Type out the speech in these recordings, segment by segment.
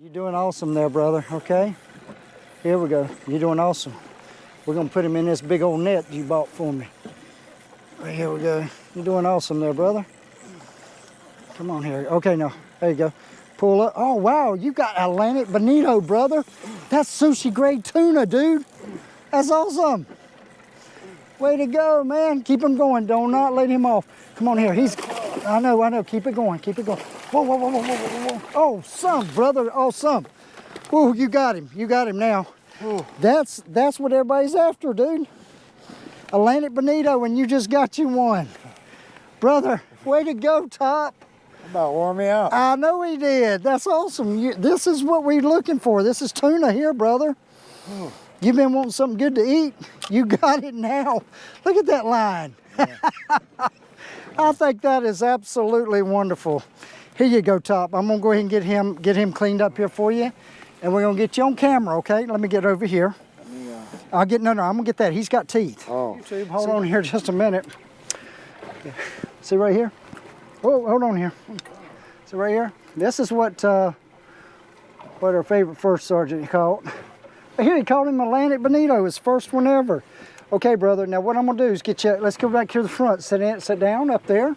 You're doing awesome there, brother, okay? Here we go. You're doing awesome. We're going to put him in this big old net you bought for me. Right, here we go. You're doing awesome there, brother. Come on here. Okay, now, there you go. Pull up. Oh, wow, you got Atlantic bonito, brother. That's sushi grade tuna, dude. That's awesome. Way to go, man. Keep him going. Do not let him off. Come on here. I know. Keep it going. Keep it going. Whoa, whoa, whoa, whoa, whoa, whoa. Oh, some, brother. Oh, some. Whoa, you got him. You got him now. Ooh. That's what everybody's after, dude. Atlantic bonito, and you just got you one. Brother, way to go, Top. About wore me out. I know he did. That's awesome. This is what we're looking for. This is tuna here, brother. Ooh. You've been wanting something good to eat. You got it now. Look at that line. Yeah. I think that is absolutely wonderful. Here you go, Top. I'm gonna go ahead and get him cleaned up here for you, and we're gonna get you on camera. Okay? Let me get over here. I'm gonna get that. He's got teeth. Oh. YouTube, hold on here just a minute. See right here? Oh, hold on here. See right here? This is what our favorite first sergeant called. Here he called him Atlantic bonito, his first one ever. Okay, brother. Now what I'm gonna do is get you. Let's go back here to the front. Sit down up there,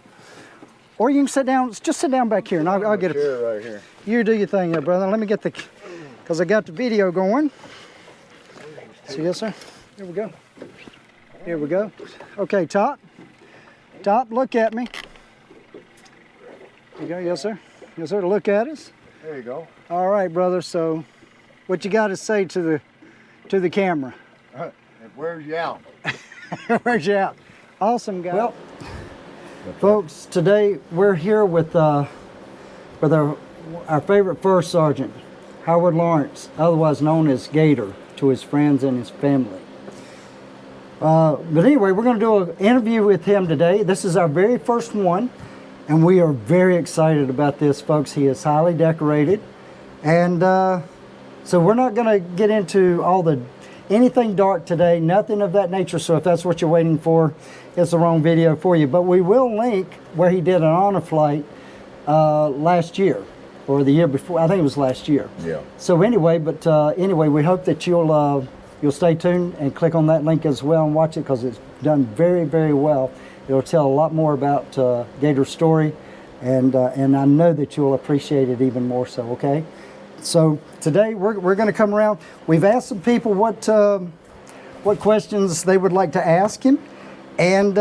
or you can sit down. Just sit down back here, and I'll get a right here. You do your thing, there, brother. Let me get because I got the video going. So yes, sir. Here we go. Here we go. Okay, Top. Top, look at me. There you go. Yes, sir. Yes, sir. Look at us. There you go. All right, brother. So, what you got to say to the camera? It wears you out. Wears you out. Awesome, guy. Well, folks, today we're here with our favorite first sergeant, Howard Lawrence, otherwise known as Gator, to his friends and his family. But anyway, we're going to do an interview with him today. This is our very first one, and we are very excited about this, folks. He is highly decorated, and so we're not going to get into anything dark today, nothing of that nature. So if that's what you're waiting for, it's the wrong video for you. But we will link where he did an honor flight last year, or the year before. I think it was last year. Yeah. So anyway, anyway, we hope that you'll stay tuned and click on that link as well and watch it, because it's done very, very well. It'll tell a lot more about Gator's story, and I know that you'll appreciate it even more so. Okay. So today we're going to come around. We've asked some people what questions they would like to ask him, and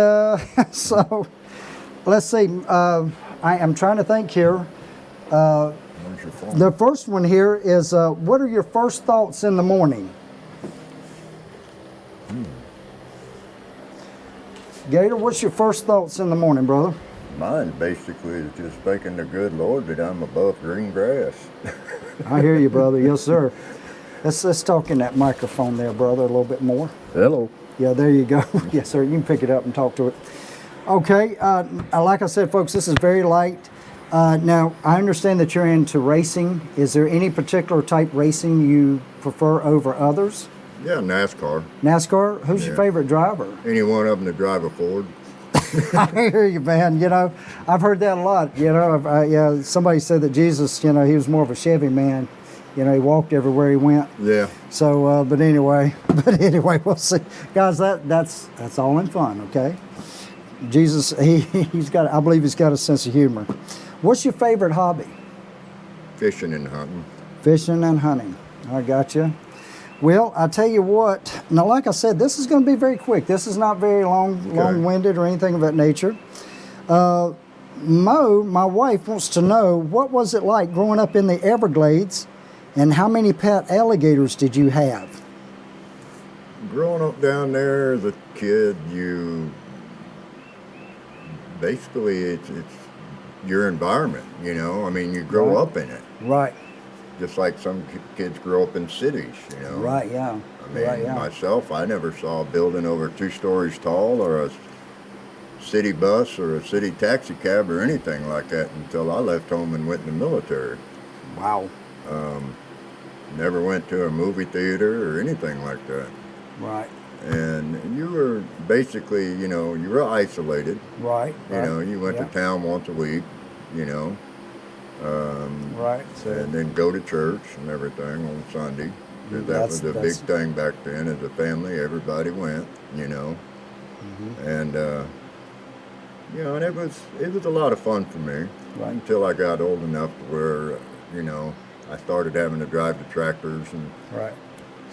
so let's see. I am trying to think here. The first one here is, what are your first thoughts in the morning? Gator, what's your first thoughts in the morning, brother? Mine basically is just thanking the good Lord that I'm above green grass. I hear you, brother. Yes, sir. Let's talk in that microphone there, brother, a little bit more. Hello. Yeah, there you go. Yes, sir. You can pick it up and talk to it. Okay. Like I said, folks, this is very light. Now, I understand that you're into racing. Is there any particular type racing you prefer over others? Yeah, NASCAR. NASCAR? Who's your favorite driver? Any one of them to drive a Ford. I hear you, man. You know, I've heard that a lot. You know, yeah, somebody said that Jesus, you know, he was more of a Chevy man. You know, he walked everywhere he went. Yeah. So, but anyway, we'll see, guys. That's all in fun, okay? Jesus, he's got. I believe he's got a sense of humor. What's your favorite hobby? Fishing and hunting. Fishing and hunting. I got you. Well, I tell you what. Now, like I said, this is going to be very quick. This is not very long-winded or anything of that nature. Mo, my wife, wants to know, what was it like growing up in the Everglades, and how many pet alligators did you have? Growing up down there as a kid, you basically it's your environment. You know, I mean, you grow up in it. Right. Just like some kids grow up in cities, you know. Right, yeah. I mean, myself, I never saw a building over 2 stories tall, or a city bus or a city taxi cab or anything like that until I left home and went in the military. Wow. Never went to a movie theater or anything like that. Right. And you were basically, you know, you were isolated. Right. You know, you went to town once a week, you know. Right. So and then go to church and everything on Sunday. 'Cause that that's was a big thing back then. As a family, everybody went, you know, and and it was a lot of fun for me Right. until I got old enough to where I started having to drive the tractors and right.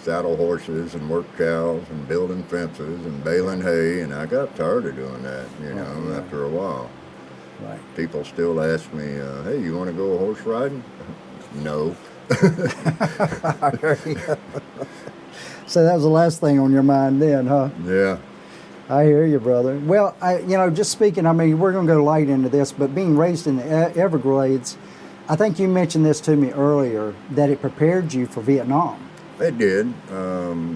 saddle horses and work cows and building fences and baling hay, and I got tired of doing that, Yeah. after a while. Right. People still ask me, hey, you want to go horse riding? No. I hear you. So that was the last thing on your mind then, huh? Yeah. I hear you, brother. Well, just speaking, I mean, we're going to go light into this, but being raised in the Everglades, I think you mentioned this to me earlier, that it prepared you for Vietnam. It did,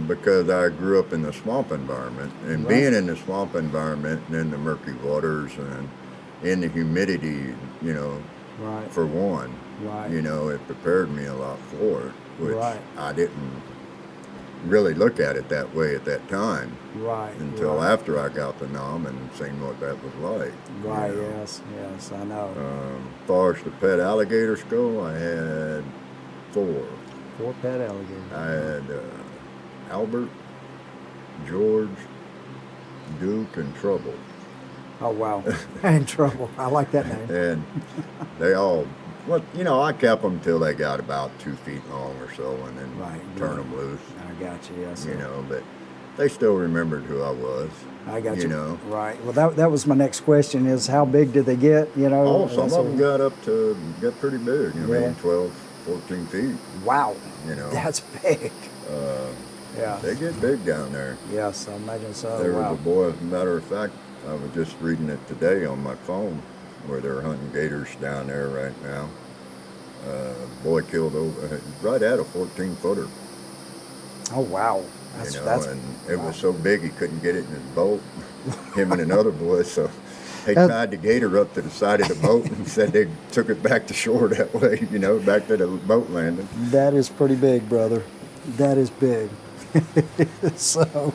because I grew up in the swamp environment, and Right. being in the swamp environment and in the murky waters and in the humidity, Right. for one, Right. it prepared me a lot for it, which Right. I didn't really look at it that way at that time Right. until right. after I got to Nam and seen what that was like. Right, yes, I know. As far as the pet alligators go, I had 4. 4 pet alligators. I had Albert, George, Duke, and Trouble. Oh, wow. In trouble. I like that name. And they all, I kept them till they got about 2 feet long or so, and then Right, turn right. them loose. I got you, yes. But they still remembered who I was. I got you. know. Right. Well, that was my next question is how big did they get, Oh, some of so- them got pretty big. I Really? mean, 12, 14 feet. Wow. You know. That's big. Yeah. They get big down there. Yes, I imagine so. There Wow. was a boy, as a matter of fact, I was just reading it today on my phone where they're hunting gators down there right now. Boy killed right at a 14-footer. Oh, wow. That's And it was so big he couldn't get it in his boat, him and another boy, so they tied the gator up to the side of the boat and said they took it back to shore that way, back to the boat landing. That is pretty big, brother. That is big. So,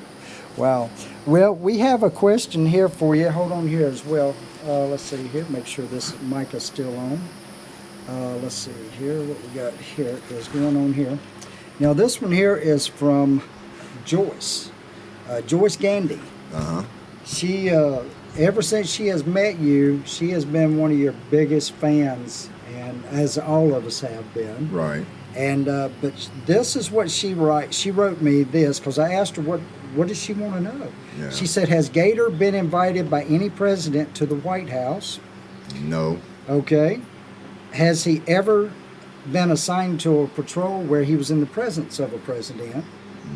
wow. Well, we have a question here for you. Hold on here as well. Let's see here. Make sure this mic is still on. Let's see here. What we got here is going on here. Now, this one here is from Joyce. Joyce Gandy. Uh-huh. She, ever since she has met you, she has been one of your biggest fans, and as all of us have been. Right. And but this is what she writes. She wrote me this because I asked her what does she want to know. Yeah. She said, "Has Gator been invited by any president to the White House?" No. Okay. Has he ever been assigned to a patrol where he was in the presence of a president?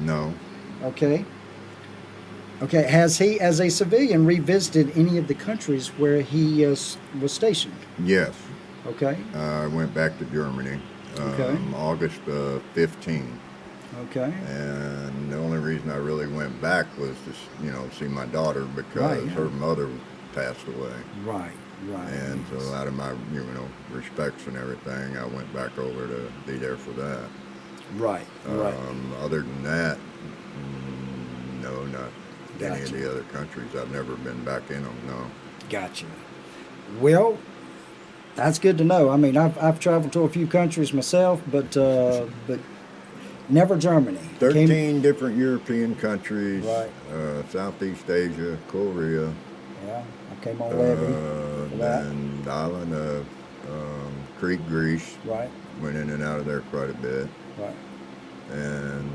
No. Okay. Okay. Has he, as a civilian, revisited any of the countries where he was stationed? Yes. Okay. I went back to Germany. Okay. August 15. Okay. And the only reason I really went back was to, see my daughter because Right, yeah. her mother passed away. Right. Right. And so out of my, respects and everything, I went back over to be there for that. Right. Right. Other than that, no, not any of Gotcha. the other countries. I've never been back in them, no. Gotcha. Well, that's good to know. I mean, I've traveled to a few countries myself, but never Germany. 13 different European countries, Right. Southeast Asia, Korea, Yeah, I came on levy for that. and the island of Crete, Greece. Right. Went in and out of there quite a bit. Right. And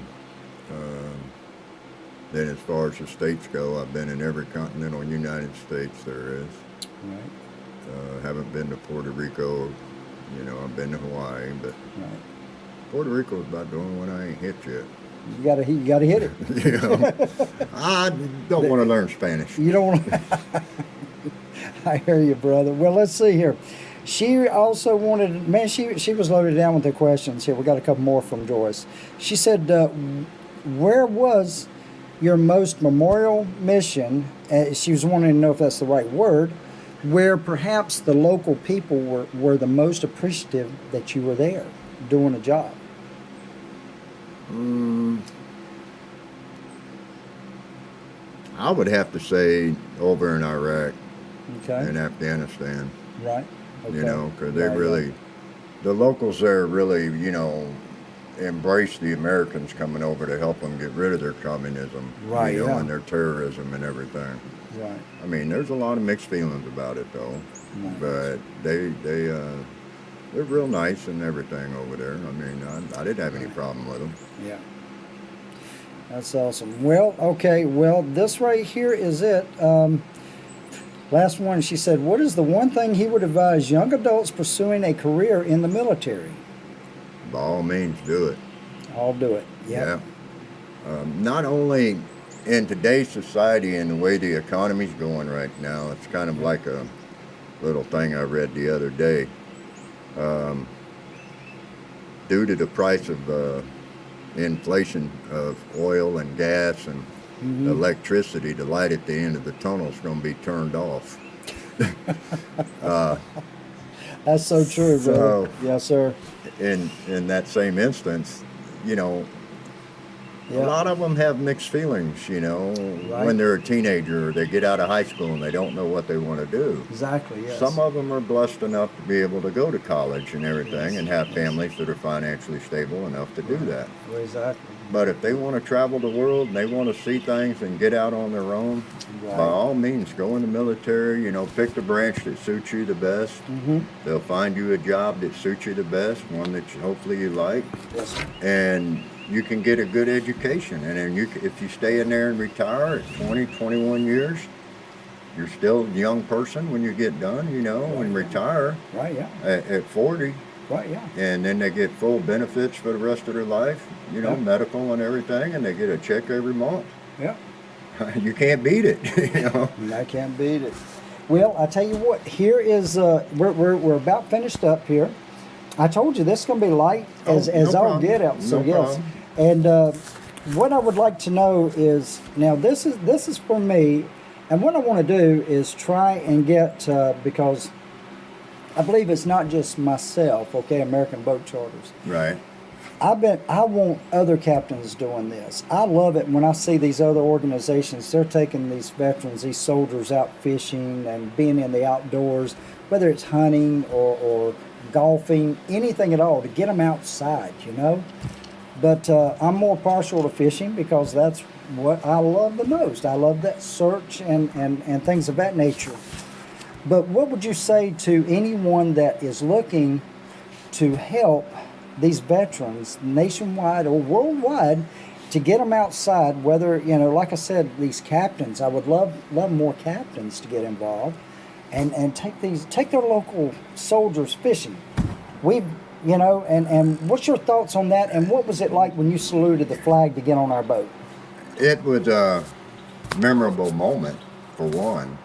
then as far as the states go, I've been in every continental United States there is. Right. Haven't been to Puerto Rico. I've been to Hawaii, but Right. Puerto Rico is about the only one I ain't hit yet. You gotta hit it. I don't want to learn Spanish. You don't want I hear you, brother. Well, let's see here. She also wanted, man, she was loaded down with the questions here. We got a couple more from Joyce. She said, where was your most memorial mission? She was wanting to know if that's the right word, where perhaps the local people were the most appreciative that you were there doing a job. I would have to say over in Iraq Okay. and Afghanistan, Right. Okay. because they Right, really, the locals there really, embrace the Americans coming over to help them get rid of their communism, Right, yeah. and their terrorism and everything. Right. I mean, there's a lot of mixed feelings about it though, Right. but they're real nice and everything over there. I mean, I didn't have any problem with them. Yeah. That's awesome. Well, okay. Well, this right here is it. Last one. She said, "What is the one thing he would advise young adults pursuing a career in the military?" By all means, do it. I'll do it. Yep. Yeah. Not only in today's society and the way the economy's going right now, it's kind of like a little thing I read the other day. Due to the price of inflation of oil and gas and electricity, the light at the end of the tunnel is going to be turned off. That's so true, bro. So, yes, sir. in that same instance, you know, Yeah. a lot of them have mixed feelings, Right. when they're a teenager or they get out of high school and they don't know what they want to do. Exactly. Yes. Some of them are blessed enough to be able to go to college and everything Yes, and have yes. families that are financially stable enough to do that. Exactly. But if they want to travel the world and they want to see things and get out on their own, Right. by all means, go in the military, pick the branch that suits you the best. Mm-hmm. They'll find you a job that suits you the best, one that hopefully you like, Yes, sir. and you can get a good education. And then if you stay in there and retire at 20, 21 years, you're still a young person when you get done, and retire Right. Yeah. at 40. Right. Yeah. And then they get full benefits for the rest of their life, Yeah. medical and everything, and they get a check every month. Yeah. You can't beat it, I can't beat it. Well, I tell you what. Here is we're about finished up here. I told you this is going to be light as no all problem. get out. So No yes. problem. And what I would like to know is now this is for me, and what I want to do is try and get because I believe it's not just myself. Okay, American Boat Charters. Right. I want other captains doing this. I love it when I see these other organizations. They're taking these veterans, these soldiers out fishing and being in the outdoors, whether it's hunting or golfing, anything at all, to get them outside, But I'm more partial to fishing because that's what I love the most. I love that search and things of that nature. But what would you say to anyone that is looking to help these veterans nationwide or worldwide to get them outside, whether, like I said, these captains, I would love more captains to get involved and take their local soldiers fishing. And what's your thoughts on that? And what was it like when you saluted the flag to get on our boat? It was a memorable moment, for one.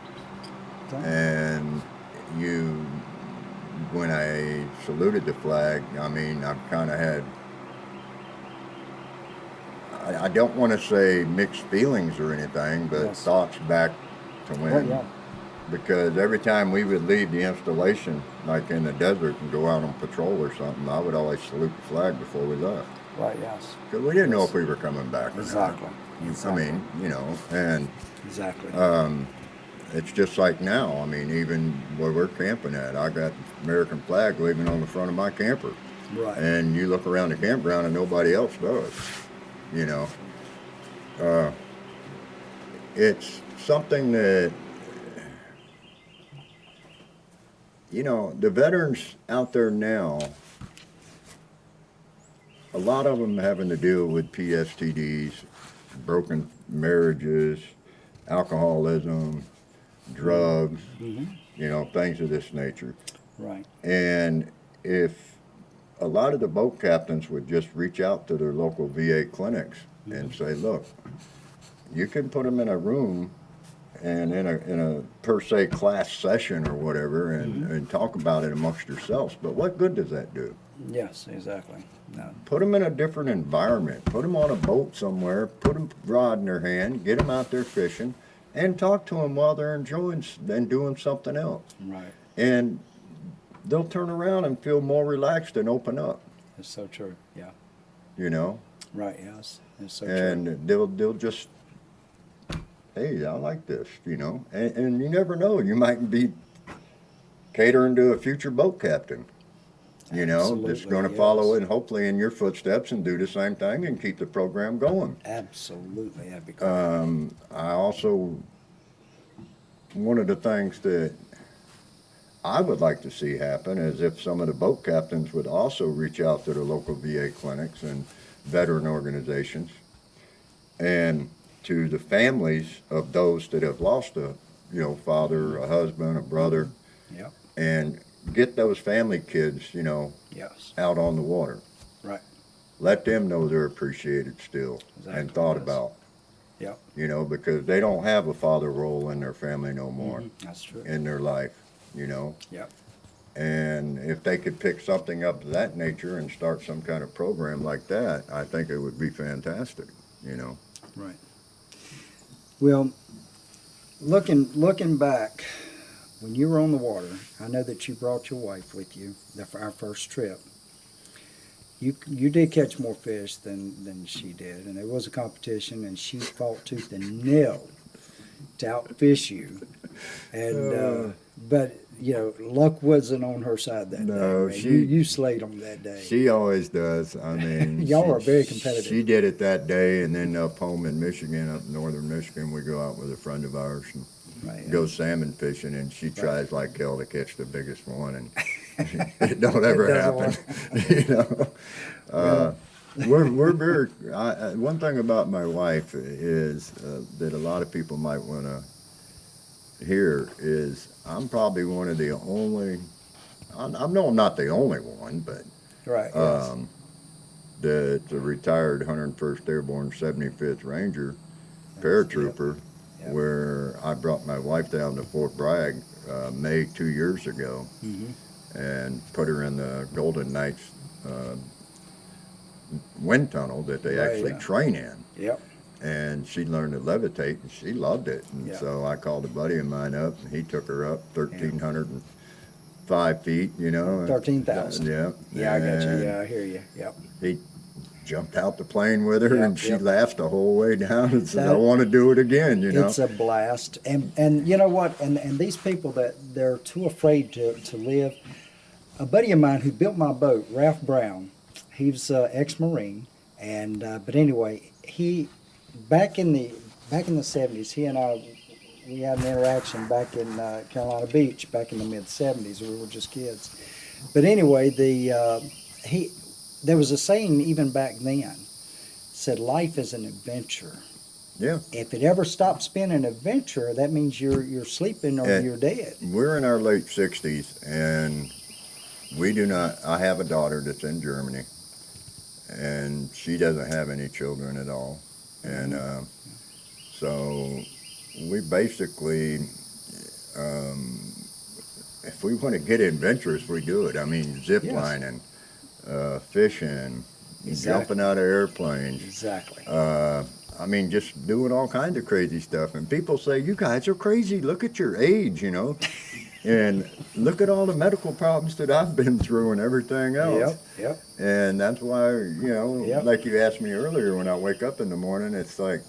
Okay. And when I saluted the flag, I mean, I've kind of had, I don't want to say mixed feelings or anything, but Yes. thoughts back to when. Oh, yeah. Because every time we would leave the installation, like in the desert, and go out on patrol or something, I would always salute the flag before we left. Right, yes. Because we didn't know if we were coming back or Exactly. not. Exactly. I mean, and Exactly. it's just like now. I mean, even where we're camping at, I got the American flag waving on the front of my camper. Right. And you look around the campground and nobody else does. It's something that, the veterans out there now, a lot of them having to deal with PSTDs, broken marriages, alcoholism, drugs, things of this nature. Right. And if a lot of the boat captains would just reach out to their local VA clinics and say, look, you can put them in a room and in a per se class session or whatever and talk about it amongst yourselves, but what good does that do? Yes, exactly. No. Put them in a different environment. Put them on a boat somewhere. Put them rod in their hand. Get them out there fishing, and talk to them while they're enjoying and doing something else. Right. And they'll turn around and feel more relaxed and open up. It's so true. Yeah. Right. Yes. It's so true. And they'll just, hey, I like this. And you never know. You might be catering to a future boat captain. you know, that's Absolutely, going to follow yes. and hopefully in your footsteps and do the same thing and keep the program going. Absolutely, that'd be great. I also, one of the things that I would like to see happen is if some of the boat captains would also reach out to the local VA clinics and veteran organizations and to the families of those that have lost a, you know, father, a husband, a brother, Yep, and get those family kids, you know, yes, out on the water. right, Let them know they're appreciated still and exactly, thought yes. about, Yep, you know, because they don't have a father role in their family no more, that's true. in their life, you know. Yep, And if they could pick something up of that nature and start some kind of program like that, I think it would be fantastic, you know. right. Well, looking back, when you were on the water, I know that you brought your wife with you for our first trip. You did catch more fish than she did, and there was a competition, and she fought tooth and nail to outfish you. And but you know, luck wasn't on her side that day. No, Man. You slayed them that day. she always does. I mean, Y'all are very competitive. She did it that day, and then up home in Michigan, up in northern Michigan, we go out with a friend of ours and Right. go salmon fishing, and she tries like hell to catch the biggest one, and it don't ever happen. You know, we're very. One thing about my wife is that a lot of people might want to hear is I'm probably one of the only. I know I'm not the only one, but Right. Yes. the retired 101st Airborne 75th Ranger paratrooper, Yep. where I brought my wife down to Fort Bragg May 2 years ago and put her in the Golden Knights wind tunnel that they actually train in. Yep. And she learned to levitate, and she loved it. And so I called a buddy of mine up, and he took her up 1,305 feet, you know. 13,000. Yeah. Yeah, I got you. Yeah, I hear you. Yep. He jumped out the plane with her, and she Yep. laughed the whole way down and said, I want to do it again, you know. It's a blast. And you know what? And these people that they're too afraid to live. A buddy of mine who built my boat, Ralph Brown, he was ex-Marine, and but anyway, he back in the 70s, he and I we had an interaction back in Carolina Beach back in the mid 70s. We were just kids, but anyway, there was a saying even back then, said life is an adventure. Yeah. If it ever stops being an adventure, that means you're sleeping or you're dead. We're in our late 60s, and we do not. I have a daughter that's in Germany, and she doesn't have any children at all, and so we basically, if we want to get adventurous, we do it. I mean, zip lining, fishing, jumping out of airplanes. Exactly. I mean, just doing all kinds of crazy stuff. And people say, you guys are crazy. Look at your age, you know. And look at all the medical problems that I've been through and everything else. Yep. And that's why, you know, like you asked me earlier, when I wake up in the morning, it's like,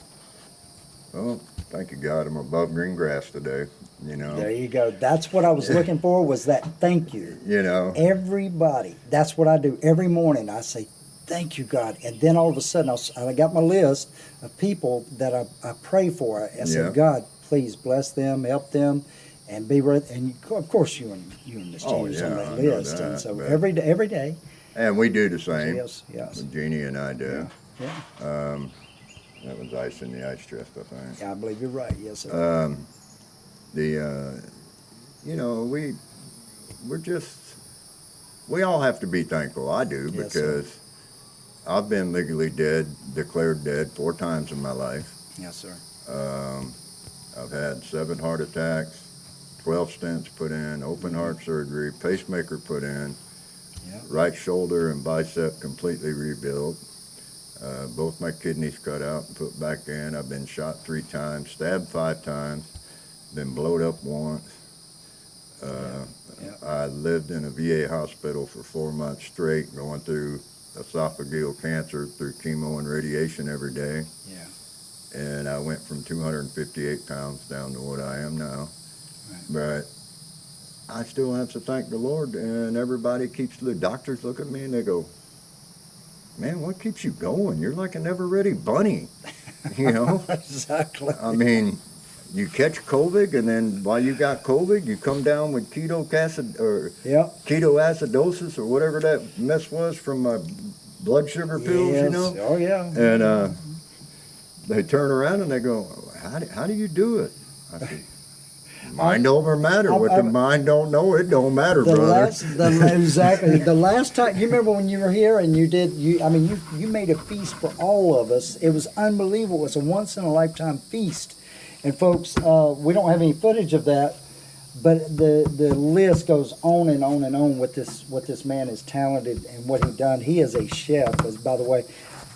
oh, thank you, God, I'm above green grass today, you know. There you go. That's what I was looking for, was that thank you. You know. Everybody, that's what I do. Every morning I say, thank you, God. And then all of a sudden, I got my list of people that I pray for. I said, God, please bless them, help them, and be with. And of course, you and Miss Jeannie's on that list. And so every day. And we do the same. Yes. Jeannie and I do. Yeah. That was ice in the ice chest, I think. Yeah, I believe you're right. Yes, sir. You know, we all have to be thankful. I do, Yes, because I've been legally declared dead 4 times in my life. Yes, sir. I've had 7 heart attacks, 12 stents put in, open heart surgery, pacemaker put in, right shoulder and bicep completely rebuilt, both my kidneys cut out and put back in. I've been shot 3 times, stabbed 5 times, been blowed up once. I lived in a VA hospital for 4 months straight, going through esophageal cancer through chemo and radiation every day. Yeah. And I went from 258 pounds down to what I am now. Right. But I still have to thank the Lord, and everybody keeps, the doctors look at me and they go, man, what keeps you going? You're like a never-ready bunny, you know? Exactly. I mean, you catch COVID, and then while you got COVID, you come down with Yep. ketoacidosis or whatever that mess was from my blood sugar pills, you Yes. know? Oh, yeah. And they turn around and they go, how do you do it? I said, mind over matter. What the mind don't know, it don't matter, brother. Exactly. The last time, you remember when you were here and you made a feast for all of us. It was unbelievable. It was a once in a lifetime feast. And folks, we don't have any footage of that, but the list goes on and on and on with what this man is talented and what he done. He is a chef, by the way.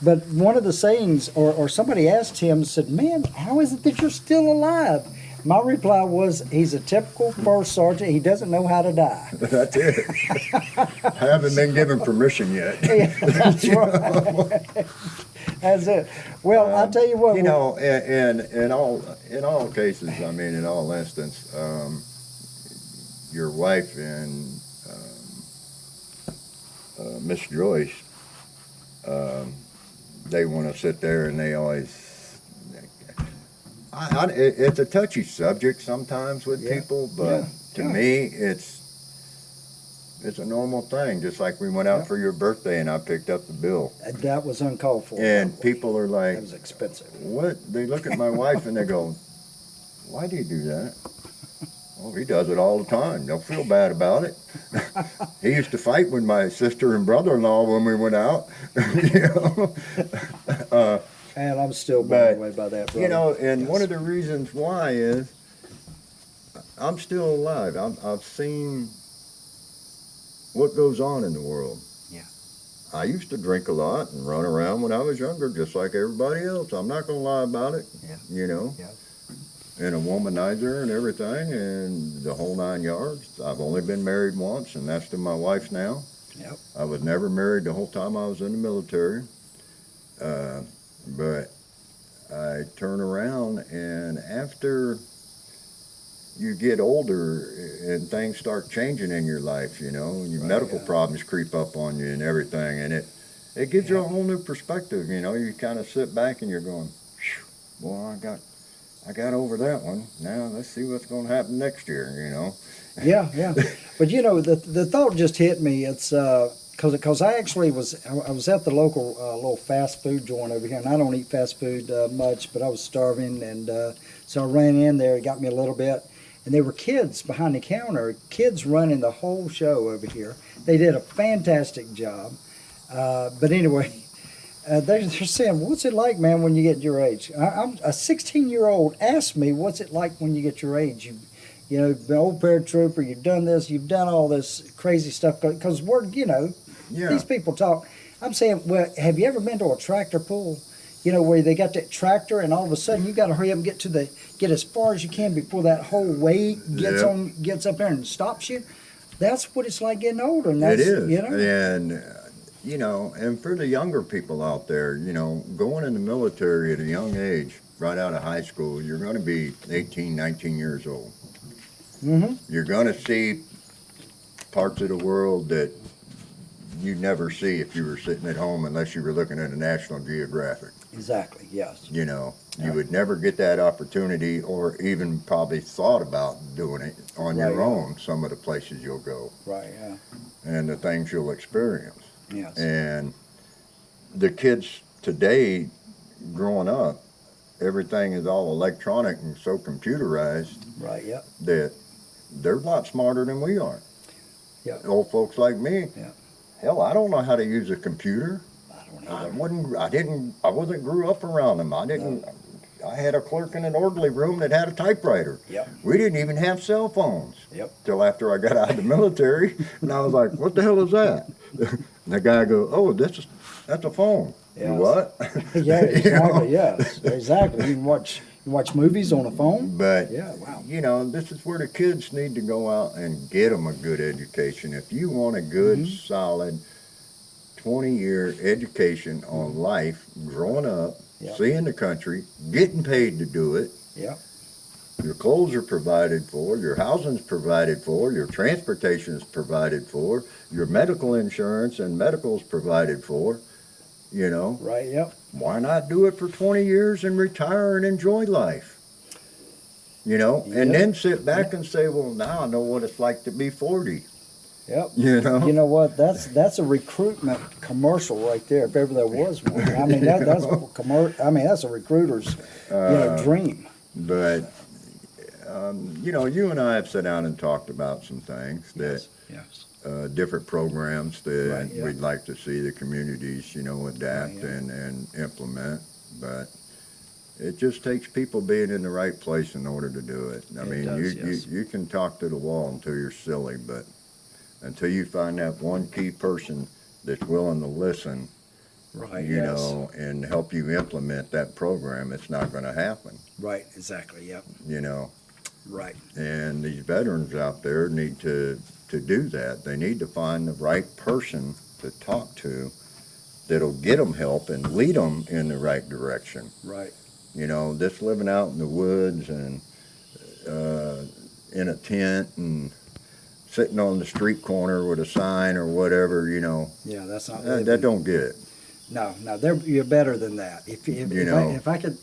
But one of the sayings, or somebody asked him, said, man, how is it that you're still alive? My reply was, he's a typical first sergeant. He doesn't know how to die. That's it. I haven't been given permission yet. Yeah, that's right. That's it. Well, I'll tell you what. You know, and in all cases, I mean, in all instances, your wife and Miss Joyce, they want to sit there and they always. It's a touchy subject sometimes with people, but to me, it's a normal thing. Just like we went out for your birthday and I picked up the bill. That was uncalled for. And people are like, that was expensive. What? They look at my wife and they go, why do you do that? Well, he does it all the time. Don't feel bad about it. He used to fight with my sister and brother-in-law when we went out. You know? And I'm still blown away by that, brother. You know, and one of the reasons why is I'm still alive. I've seen what goes on in the world. Yeah. I used to drink a lot and run around when I was younger, just like everybody else. I'm not going to lie about it. Yeah. You know? Yeah. And a womanizer and everything and the whole 9 yards. I've only been married once, and that's to my wife now. Yep. I was never married the whole time I was in the military. But I turn around, and after you get older and things start changing in your life, you know, your medical problems creep up on you and everything, and it gives you a whole new perspective, you know. You kind of sit back and you're going, well, I got over that one. Now let's see what's going to happen next year, you know. Yeah. But, you know, the thought just hit me. It's because I actually was at the local little fast food joint over here, and I don't eat fast food much, but I was starving, and so I ran in there. It got me a little bit, and there were kids behind the counter, kids running the whole show over here. They did a fantastic job, but anyway, they're saying, "What's it like, man, when you get your age?" I'm a 16-year-old asked me, "What's it like when you get your age?" You know, the old paratrooper, you've done this, you've done all this crazy stuff, because we're, you know, these people talk. I'm saying, well, have you ever been to a tractor pull? You know, where they got that tractor and all of a sudden you got to hurry up and get as far as you can before that whole weight gets up there and stops you. That's what it's like getting older. And that's, it is, you know? and you know, and for the younger people out there, you know, going in the military at a young age, right out of high school, you're going to be 18, 19 years old. Mm-hmm. You're going to see parts of the world that you'd never see if you were sitting at home unless you were looking at a National Geographic. Exactly, yes. You know, you would never get that opportunity or even probably thought about doing it on your own, some of the places you'll go. Right, yeah. And the things you'll experience. Yes. And the kids today growing up, everything is all electronic and so computerized. Right, yep. That they're a lot smarter than we are. Yeah. Old folks like me. Yeah. Hell, I don't know how to use a computer. I don't either. I wasn't grew up around them. I had a clerk in an orderly room that had a typewriter. Yep. We didn't even have cell phones. Yep. Till after I got out of the military, and I was like, "What the hell is that?" And the guy goes, "Oh, that's a phone." Yes. You what? Yeah, exactly. You know? Yes, exactly. You can watch movies on a phone. But Yeah, wow. you know, this is where the kids need to go out and get them a good education. If you want a good, solid 20-year education on life, growing up, seeing the country, getting paid to do it, Yeah. Your clothes are provided for, your housing's provided for, your transportation's provided for, your medical insurance and medical's provided for, you know. Right, yep. Why not do it for 20 years and retire and enjoy life? You know, and Yep. then sit back and say, well, now I know what it's like to be 40. Yep. You know? You know what? That's a recruitment commercial right there, if ever there was one. I mean, that's that's a recruiter's dream. But, you know, you and I have sat down and talked about some things that, Yes. different programs that Right, yeah. we'd like to see the communities, you know, adapt Right, yeah. and implement. But it just takes people being in the right place in order to do it. I mean, does, you, yes. you can talk to the wall until you're silly, but until you find that one key person that's willing to listen, Right. you yes. know, and help you implement that program, it's not going to happen, Right. Exactly. Yep. you know. Right. And these veterans out there need to do that. They need to find the right person to talk to that'll get them help and lead them in the right direction. Right. You know, this living out in the woods and in a tent and sitting on the street corner with a sign or whatever, you know, Yeah. That's not. that don't get it. No. You're better than that. If I could,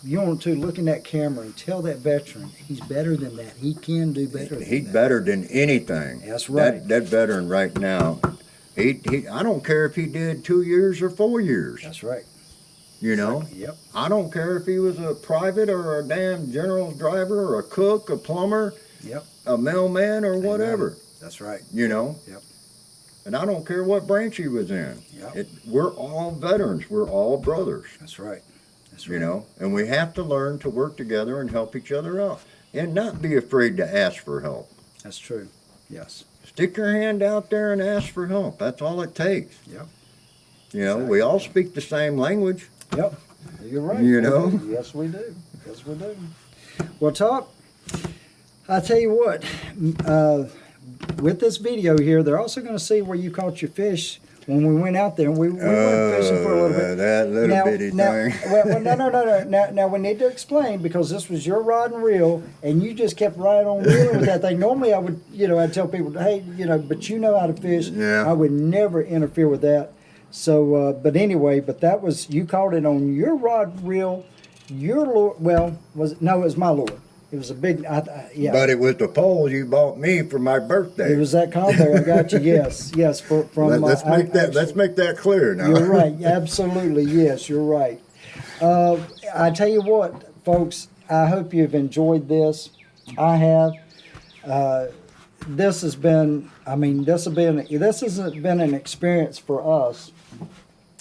you want to look in that camera and tell that veteran he's better than that. He can do better than He's that. better than anything. That's right. That veteran right now, he I don't care if he did 2 years or 4 years. That's right. You know, Yep. I don't care if he was a private or a damn general's driver or a cook, a plumber, Yep. a mailman or whatever. That's right. You know. Yep. And I don't care what branch he was in. Yep. We're all veterans. We're all brothers. That's right. That's right. You know, and we have to learn to work together and help each other out, and not be afraid to ask for help. That's true. Yes. Stick your hand out there and ask for help. That's all it takes. Yep. You know, we all speak the same language. Yep. You're right. You know? Yes, we do. Yes, we do. Well, Top, I tell you what, with this video here, they're also going to see where you caught your fish when we went out there. We went fishing for a little bit. That little bitty thing. No. Now we need to explain, because this was your rod and reel, and you just kept right on reeling with that thing. Normally, I would, I'd tell people, hey, but you know how to fish. Yeah. I would never interfere with that. So, but anyway, that was, you caught it on your rod and reel, your lure. Well, it was my lure. It was a big, yeah. But it was the pole you bought me for my birthday. It was that combo. I got you. Yes. Let's make that clear now. You're right. Absolutely. Yes, you're right. I tell you what, folks, I hope you've enjoyed this. I have. This has been an experience for us,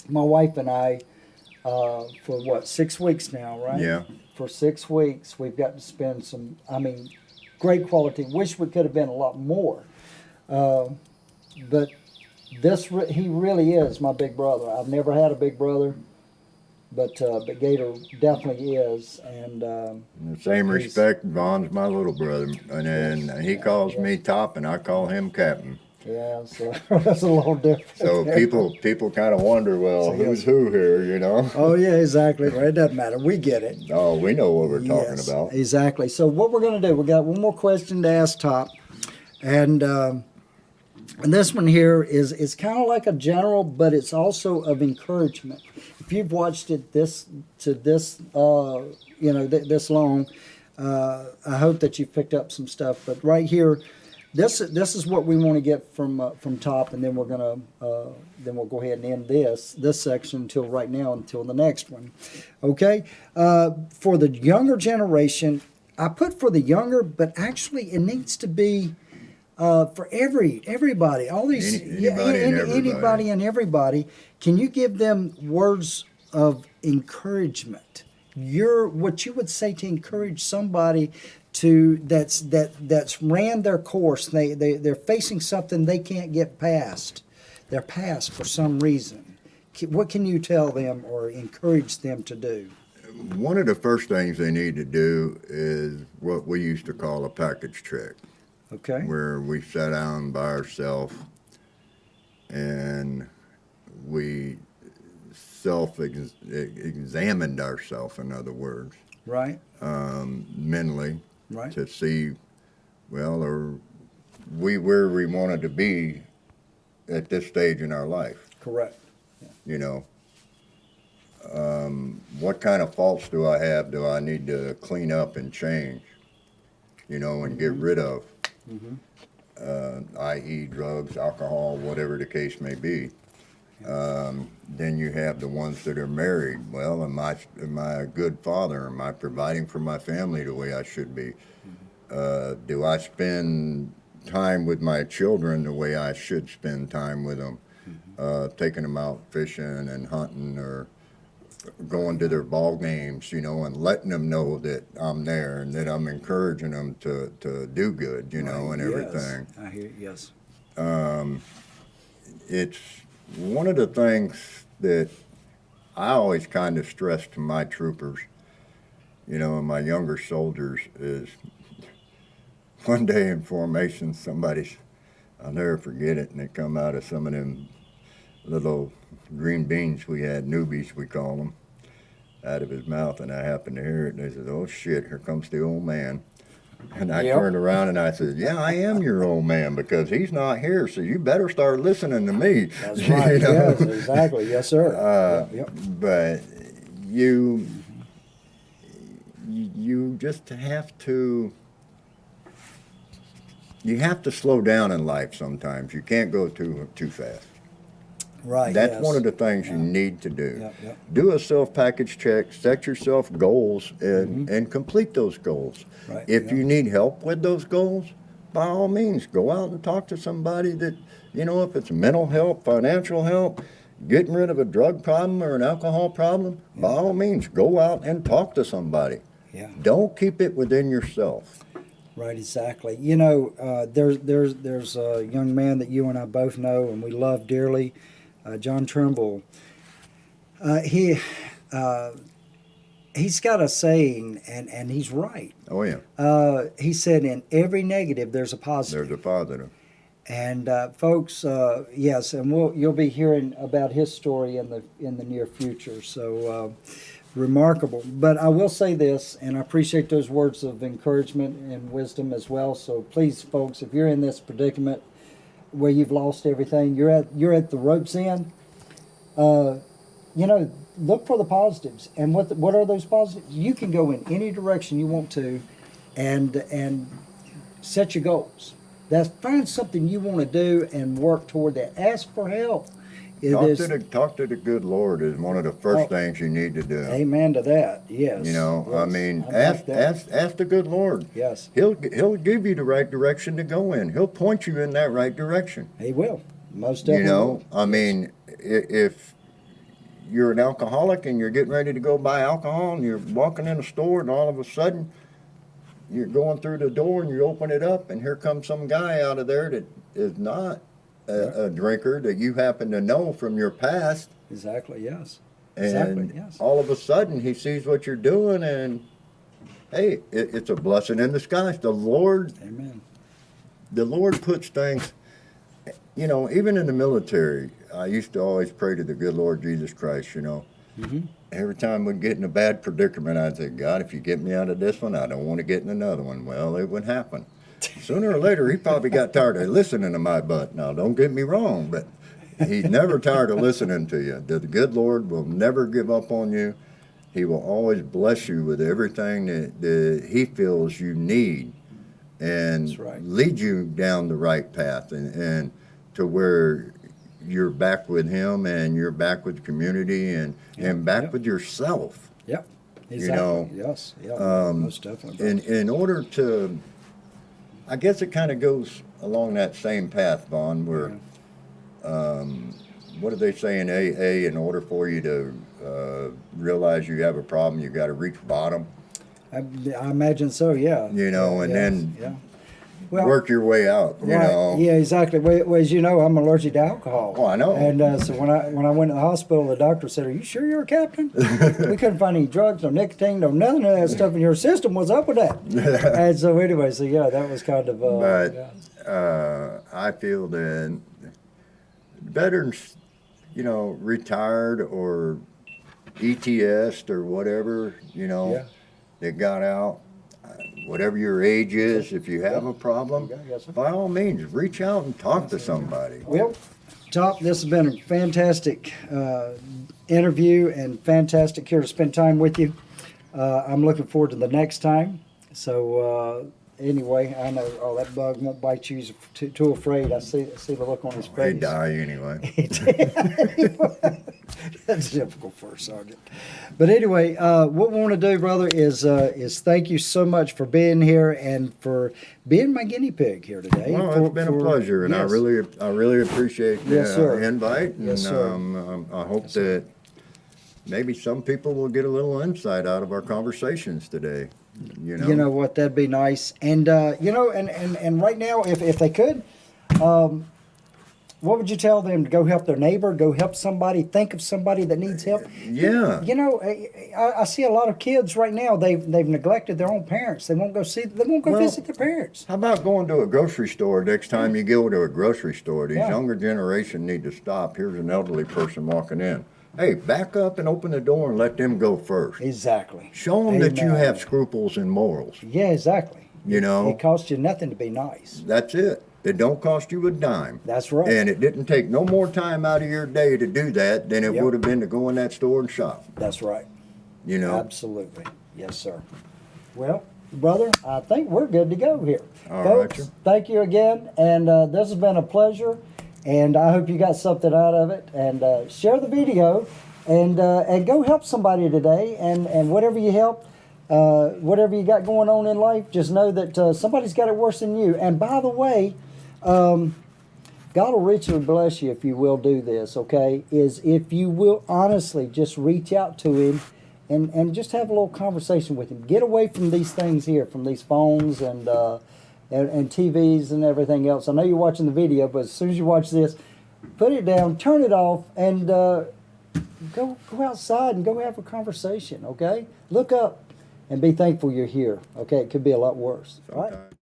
my wife and I, for 6 weeks now, right? Yeah. For 6 weeks, we've got to spend some, great quality. Wish we could have been a lot more. But he really is my big brother. I've never had a big brother, but Gator definitely is. And in the same respect, Vaughn's my little brother, and then he calls me Top, and I call him Captain. Yeah, so that's a little different. So people kind of wonder, well, who's who here, you know? Oh yeah, exactly. Right. It doesn't matter. We get it. Oh, we know what we're talking about. Exactly. So what we're going to do, we got one more question to ask Top, and this one here is kind of like a general, but it's also of encouragement. If you've watched it this long, I hope that you've picked up some stuff. But right here. This is what we want to get from Top, and then we're gonna we'll go ahead and end this section until the next one. Okay, for the younger generation, I put for the younger, but actually it needs to be for everybody. All these anybody and everybody. Can you give them words of encouragement? What you would say to encourage somebody that's ran their course. They're facing something they can't get past. They're past for some reason. What can you tell them or encourage them to do? One of the first things they need to do is what we used to call a package trick. Okay. Where we sat down by ourselves and we self-examined ourselves, in other words. Right. Mentally. Right. to see, well, are we where we wanted to be at this stage in our life? Correct. You know, what kind of faults do I have? Do I need to clean up and change? You know, and get rid of, i.e., drugs, alcohol, whatever the case may be. Then you have the ones that are married. Well, am I a good father? Am I providing for my family the way I should be? Do I spend time with my children the way I should spend time with them? Taking them out fishing and hunting, or going to their ball games, you know, and letting them know that I'm there and that I'm encouraging them to do good, you know, and everything. Yes, I hear. Yes. It's one of the things that I always kind of stress to my troopers, you know, and my younger soldiers is one day in formation, I'll never forget it, and it come out of some of them little green beans we had, newbies we call them, out of his mouth, and I happened to hear it, and they said, "Oh shit, here comes the old man." And I turned around and I said, "Yeah, I am your old man, because he's not here, so you better start listening to me." That's right. You know? Yes, exactly. Yes, sir. Yep. But you just have to, you have to slow down in life sometimes. You can't go too fast. Right. That's yes. one of the things you need to do. Yep, yep. Do a self-package check, set yourself goals, and complete those goals. Right, If yep. you need help with those goals, by all means, go out and talk to somebody that, you know, if it's mental help, financial help, getting rid of a drug problem or an alcohol problem, by all means, go out and talk to somebody. Yeah. Don't keep it within yourself. Right, exactly. You know, there's a young man that you and I both know and we love dearly, John Trimble. He's got a saying, and he's right. Oh, yeah. He said, "In every negative, there's a positive." There's a positive. And folks, yes, and you'll be hearing about his story in the near future. So remarkable. But I will say this, and I appreciate those words of encouragement and wisdom as well. So please, folks, if you're in this predicament where you've lost everything, you're at the rope's end. You know, look for the positives. And what are those positives? You can go in any direction you want to, and set your goals. Find something you want to do and work toward that. Ask for help. Talk to the good Lord is one of the first things you need to do. Amen to that. Yes. You know, yes. I mean, like ask the good Lord. Yes. He'll give you the right direction to go in. He'll point you in that right direction. He will. Most definitely. You know, will. I mean, if you're an alcoholic and you're getting ready to go buy alcohol and you're walking in a store and all of a sudden you're going through the door and you open it up and here comes some guy out of there that is not a drinker that you happen to know from your past. Exactly, yes. And exactly, yes. all of a sudden he sees what you're doing, and hey, it's a blessing in disguise. The Lord, Amen. The Lord puts things, you know, even in the military, I used to always pray to the good Lord Jesus Christ, you know. Mm-hmm. Every time we'd get in a bad predicament, I'd say, "God, if you get me out of this one, I don't want to get in another one." Well, it would happen. Sooner or later, he probably got tired of listening to my butt. Now, don't get me wrong, but he's never tired of listening to you. The good Lord will never give up on you. He will always bless you with everything that he feels you need, and That's right. lead you down the right path, and to where you're back with him and you're back with the community and back with yourself. Yep. Exactly. You know, yes. Yeah. Most definitely. in order to, I guess it kind of goes along that same path, Vaughn, where, what do they say in AA? In order for you to realize you have a problem, you got to reach bottom. I imagine so. Yeah. You know, and then Well, work your way out. You right. know. Yeah, exactly. Well, as you know, I'm allergic to alcohol. Oh, I know. And so when I went to the hospital, the doctor said, "Are you sure you're a captain? We couldn't find any drugs, no nicotine, no nothing of that stuff in your system. What's up with that?" And so anyway, so yeah, that was kind of. I feel that veterans, you know, retired or ETS'd or whatever, you know, that got out, whatever your age is, if you have a problem, Yes, sir. by all means, reach out and talk to somebody. Well, Top, this has been a fantastic interview and fantastic here to spend time with you. I'm looking forward to the next time. So anyway, I know that bug won't bite you. He's too afraid. I see the look on his face. They die anyway. That's typical for a sergeant. But anyway, what we want to do, brother, is thank you so much for being here and for being my guinea pig here today. Well, it's been a pleasure, and yes. I really appreciate Yes, sir. the invite. Yes, and sir. I hope that maybe some people will get a little insight out of our conversations today. You know what, that'd be nice. And and right now, if they could, what would you tell them? To go help their neighbor, go help somebody, think of somebody that needs help. Yeah. I see a lot of kids right now. They've neglected their own parents. They won't go visit their parents. How about going to a grocery store next time you go to a grocery store? These Yeah. younger generation need to stop. Here's an elderly person walking in. Hey, back up and open the door and let them go first. Exactly. Show them that you Amen. have scruples and morals. Yeah, exactly. You know, It costs you nothing to be nice. that's it. It don't cost you a dime. That's right. And it didn't take no more time out of your day to do that than it Yep. would have been to go in that store and shop. That's right. You know? Absolutely. Yes, sir. Well, brother, I think we're good to go here. All Folks, right, sir. thank you again. And this has been a pleasure. And I hope you got something out of it. And share the video and go help somebody today. And whatever you help, whatever you got going on in life, just know that somebody's got it worse than you. And by the way, God will richly bless you if you will do this, okay? Is if you will honestly just reach out to him and just have a little conversation with him. Get away from these things here, from these phones and TVs and everything else. I know you're watching the video, but as soon as you watch this, put it down, turn it off, and go outside and go have a conversation, okay? Look up and be thankful you're here, okay? It could be a lot worse, all right? Sometimes-